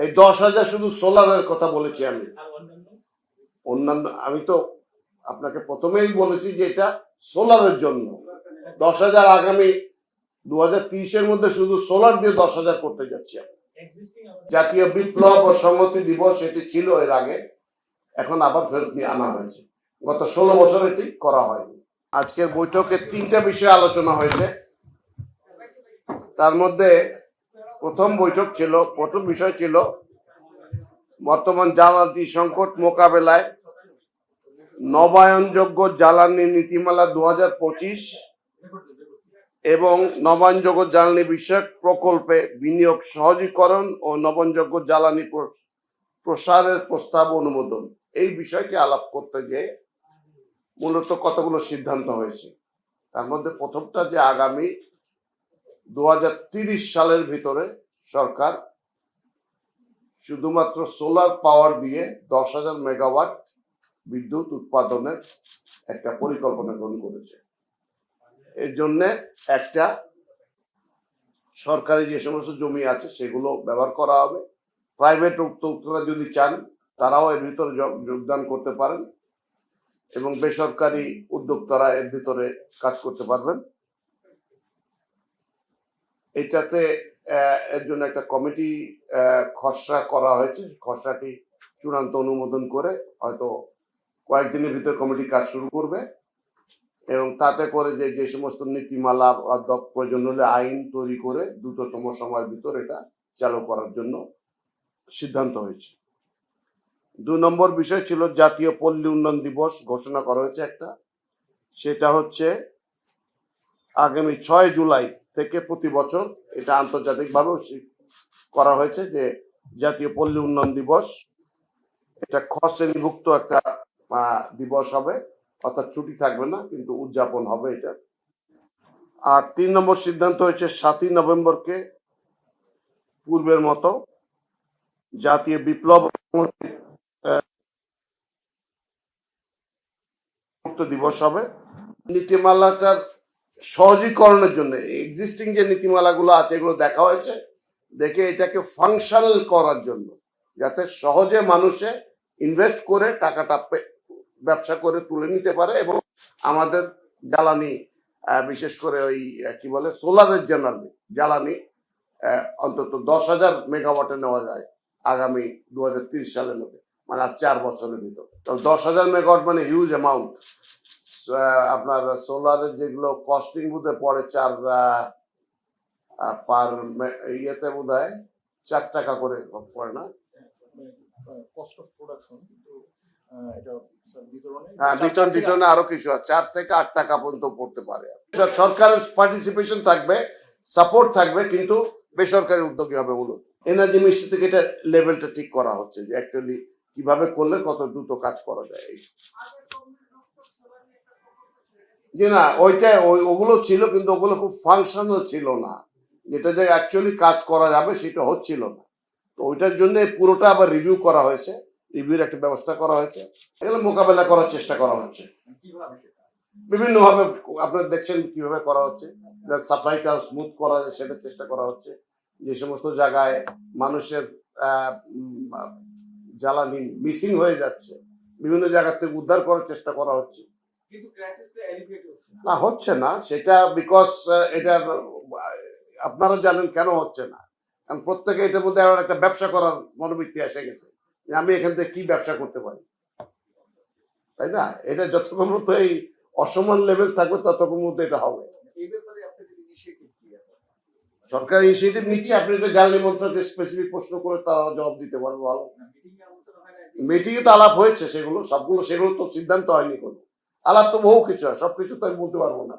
এই 10,000 শুধু সোলারের কথা বলেছি আমি। অন্যান্য আমি তো আপনাকে প্রথমেই বলেছি যে এটা সোলারের জন্য 10,000 আগামী 2030-এর মধ্যে শুধু সোলার দিয়ে 10,000 করতে যাচ্ছি। জাতীয় বিপ্লব ও সংহতি দিবস এটি ছিল এর আগে, এখন আবার ফেরত দিয়ে আনা হয়েছে। গত 16 বছর এটি করা হয়নি। আজকের বৈঠকে 3টা বিষয় আলোচনা হয়েছে। তার মধ্যে প্রথম বিষয় ছিল বর্তমান জ্বালানি সংকট মোকাবেলায় নবায়নযোগ্য জ্বালানি নীতিমালা 2025 এবং নবায়নযোগ্য জ্বালানি বিষয়ক প্রকল্পে বিনিয়োগ সহজীকরণ ও নবায়নযোগ্য জ্বালানি প্রসারের প্রস্তাব অনুমোদন। এই বিষয়টি আলাপ করতে গিয়ে মূলত কতগুলো সিদ্ধান্ত হয়েছে। তার মধ্যে প্রথমটা যে আগামী 2030 সালের ভিতরে সরকার শুধুমাত্র সোলার পাওয়ার দিয়ে 10,000 মেগাওয়াট বিদ্যুৎ উৎপাদনের একটা পরিকল্পনা গ্রহণ করেছে। এর জন্য একটা সরকারি যে সমস্ত জমি আছে সেগুলো ব্যবহার করা হবে। প্রাইভেট উদ্যোক্তারা যদি চান তারাও এর ভিতরে যোগদান করতে পারেন এবং বেসরকারি উদ্যোক্তারা এর ভিতরে কাজ করতে পারবেন। এটাতে এর জন্য একটা কমিটি খসড়া করা হয়েছে। খসড়াটি চূড়ান্ত অনুমোদন করে হয়তো কয়েকদিনের ভিতরে কমিটি কাজ শুরু করবে এবং তাতে করে যে সমস্ত নীতিমালা প্রয়োজন হলে আইন তৈরি করে দ্রুততম সময়ের ভিতর এটা চালু করার জন্য সিদ্ধান্ত হয়েছে। 2 নম্বর বিষয় ছিল জাতীয় পল্লী উন্নয়ন দিবস ঘোষণা করা হয়েছে একটা। সেটা হচ্ছে আগামী 6 জুলাই থেকে প্রতি বছর এটা আন্তর্জাতিকভাবেও করা হয়েছে যে জাতীয় পল্লী উন্নয়ন দিবস। এটা খ শ্রেণীভুক্ত একটা দিবস হবে, অর্থাৎ ছুটি থাকবে না, কিন্তু উদযাপন হবে এটা। আর 3 নম্বর সিদ্ধান্ত হয়েছে 7ই নভেম্বরকে পূর্বের মতো জাতীয় বিপ্লব দিবস হবে। নীতিমালাটার সহজীকরণের জন্য এক্সিস্টিং যে নীতিমালাগুলো আছে এগুলো দেখা হয়েছে, দেখে এটাকে ফাংশনাল করার জন্য, যাতে সহজে মানুষে ইনভেস্ট করে টাকাটা ব্যবসা করে তুলে নিতে পারে এবং আমাদের জ্বালানি বিশেষ করে ওই কি বলে সোলারের জ্বালানি অন্তত 10,000 মেগাওয়াটে নেওয়া যায় আগামী 2030 সালের মধ্যে, মানে আর 4 বছরের ভিতর। তো 10,000 মেগাওয়াট মানে হিউজ অ্যামাউন্ট। আপনার সোলারের যেগুলো কস্টিং বোধহয় পড়ে 4 পার ইয়েতে বোধহয় 4 টাকা করে পড়ে না, বিতরণে আরো কিছু 4 থেকে 8 টাকা পর্যন্ত পড়তে পারে। সরকারের পার্টিসিপেশন থাকবে, সাপোর্ট থাকবে, কিন্তু বেসরকারি উদ্যোগী হবে মূলত। এনার্জি মিনিস্ট্রি থেকে এটা লেভেলটা ঠিক করা হচ্ছে যে অ্যাকচুয়ালি কিভাবে করলে কত দ্রুত কাজ করা যায়। যে না ওগুলো ছিল, কিন্তু ওগুলো খুব ফাংশনাল ছিল না, যেটা যে অ্যাকচুয়ালি কাজ করা যাবে সেটা হচ্ছিল না। তো ওইটার জন্য পুরোটা আবার রিভিউ করা হয়েছে, রিভিউর একটা ব্যবস্থা করা হয়েছে, এগুলো মোকাবেলা করার চেষ্টা করা হচ্ছে বিভিন্ন ভাবে। আপনারা দেখছেন কিভাবে করা হচ্ছে, সাপ্লাইটা স্মুথ করা যায় সেটার চেষ্টা করা হচ্ছে। যে সমস্ত জায়গায় মানুষের জ্বালানি মিসিং হয়ে যাচ্ছে বিভিন্ন জায়গা থেকে উদ্ধার করার চেষ্টা করা হচ্ছে। না হচ্ছে না সেটা বিকজ এটা আপনারা জানেন কেন হচ্ছে না, কারণ প্রত্যেকে এটার মধ্যে একটা ব্যবসা করার মনোবৃত্তি এসে গেছে যে আমি এখান থেকে কি ব্যবসা করতে পারি, তাই না? এটা যতক্ষণ মতো এই অসমান লেভেল থাকবে ততক্ষণ মতো এটা হবে। সরকার ইনিশিয়েটিভ নিচ্ছে, আপনি এটা জ্বালানি মন্ত্রণালয়কে স্পেসিফিক প্রশ্ন করে তারা জবাব দিতে পারবে। ভালো মিটিং এ তো আলাপ হয়েছে, সেগুলো তো সিদ্ধান্ত হয়নি, কোনো আলাপ তো বহু কিছু হয়, সবকিছু তো আমি বলতে পারবো না।